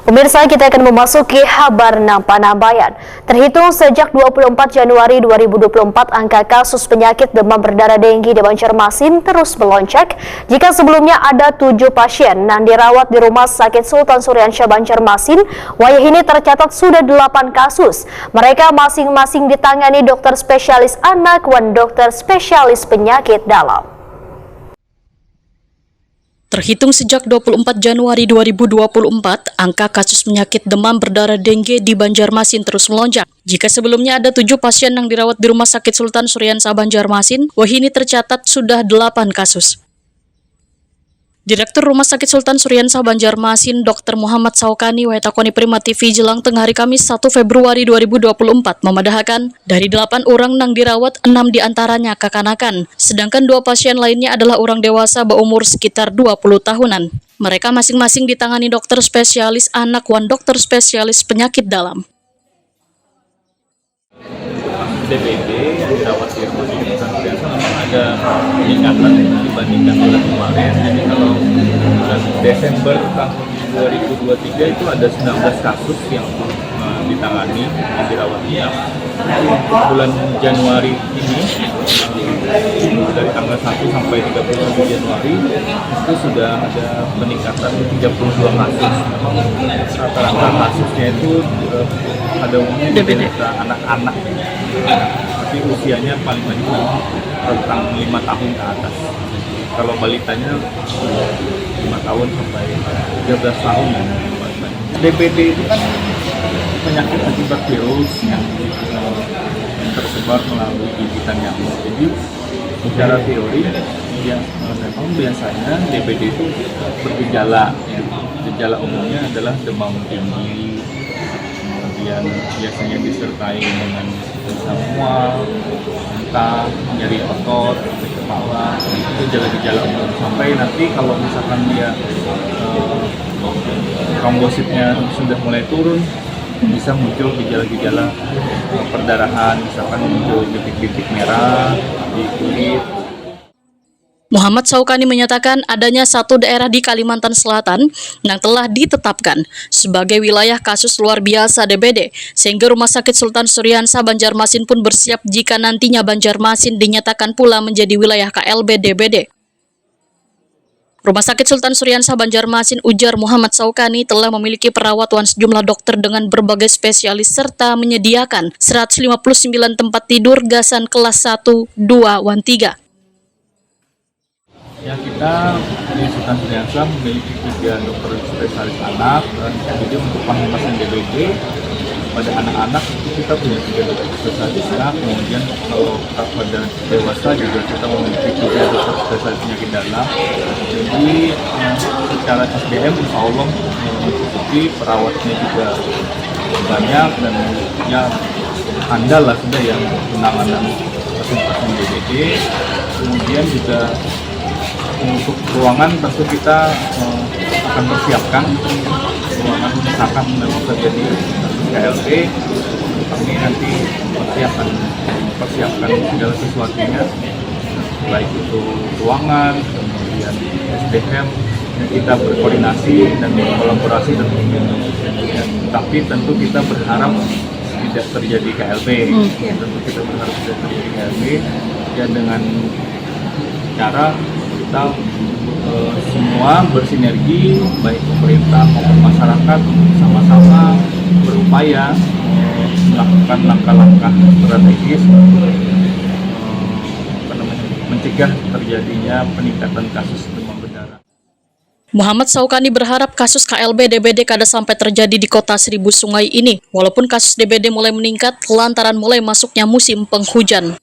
Pemirsa, kita akan memasuki kabar Nambayan. Terhitung sejak 24 Januari 2024, angka kasus penyakit demam berdarah denggi di Banjarmasin terus melonjak. Jika sebelumnya ada 7 pasien yang dirawat di Rumah Sakit Sultan Suryansyah Banjarmasin, wayah ini tercatat sudah 8 kasus. Mereka masing-masing ditangani dokter spesialis anak dan dokter spesialis penyakit dalam. Terhitung sejak 24 Januari 2024, angka kasus penyakit demam berdarah dengue di Banjarmasin terus melonjak. Jika sebelumnya ada 7 pasien yang dirawat di Rumah Sakit Sultan Suryansyah Banjarmasin, wahini tercatat sudah 8 kasus. Direktur Rumah Sakit Sultan Suryansyah Banjarmasin, Dr. Muhammad Saukani, Wahetakoni Prima TV Jelang Tengah hari Kamis 1 Februari 2024, memedahkan dari 8 orang yang dirawat, 6 diantaranya kekanakan, sedangkan 2 pasien lainnya adalah orang dewasa berumur sekitar 20 tahunan. Mereka masing-masing ditangani dokter spesialis anak dan dokter spesialis penyakit dalam. DBD yang dirawat di rumah sakit Sultan Suryansyah memang ada peningkatan dibandingkan bulan kemarin. Jadi kalau bulan Desember tahun 2023 itu ada 19 kasus yang ditangani, yang dirawat inap. Bulan Januari ini dari tanggal 1 sampai 31 Januari itu sudah ada peningkatan 32 kasus. Memang rata-rata kasusnya itu ada umumnya dari anak-anak, tapi usianya paling banyak rentang 5 tahun ke atas. Kalau balitanya 5 tahun sampai 13 tahun. DBD itu kan penyakit akibat virus yang tersebar melalui gigitan nyamuk. Jadi secara teori ya, memang biasanya DBD itu bergejala. Ya. Gejala umumnya adalah demam tinggi, kemudian biasanya disertai dengan mual, muntah, nyeri otot, sakit kepala. Itu gejala-gejala umum. Sampai nanti kalau misalkan dia trombositnya sudah mulai turun, bisa muncul gejala-gejala perdarahan, misalkan muncul titik-titik merah di kulit. Muhammad Saukani menyatakan adanya satu daerah di Kalimantan Selatan yang telah ditetapkan sebagai wilayah kasus luar biasa DBD, sehingga Rumah Sakit Sultan Suryansyah Banjarmasin pun bersiap jika nantinya Banjarmasin dinyatakan pula menjadi wilayah KLB DBD. Rumah Sakit Sultan Suryansyah Banjarmasin, ujar Muhammad Saukani, telah memiliki perawatan sejumlah dokter dengan berbagai spesialis serta menyediakan 159 tempat tidur gasan kelas 1, 2, dan 3. Ya, kita di Sultan Suryansyah memiliki 3 dokter spesialis anak, dan jadi untuk pasien DBD pada anak-anak itu kita punya 3 dokter spesialis anak. Kemudian kalau pada dewasa juga kita memiliki 3 dokter spesialis penyakit dalam. Jadi secara SDM insya Allah mencukupi, perawatnya juga banyak dan ya handal lah sudah yang penanganan pasien-pasien DBD. Kemudian juga untuk ruangan tentu kita akan persiapkan ruangan, misalkan memang terjadi KLB, kami nanti persiapkan segala sesuatunya, baik itu ruangan, kemudian SDM, yang kita berkoordinasi dan kolaborasi tentunya. Tapi tentu kita berharap tidak terjadi KLB. Tentu kita berharap tidak terjadi KLB, ya dengan cara kita semua bersinergi, baik pemerintah maupun masyarakat, sama-sama berupaya melakukan langkah-langkah strategis mencegah terjadinya peningkatan kasus demam berdarah. Muhammad Saukani berharap kasus KLB DBD kada sampai terjadi di kota Seribu Sungai ini, walaupun kasus DBD mulai meningkat lantaran mulai masuknya musim penghujan.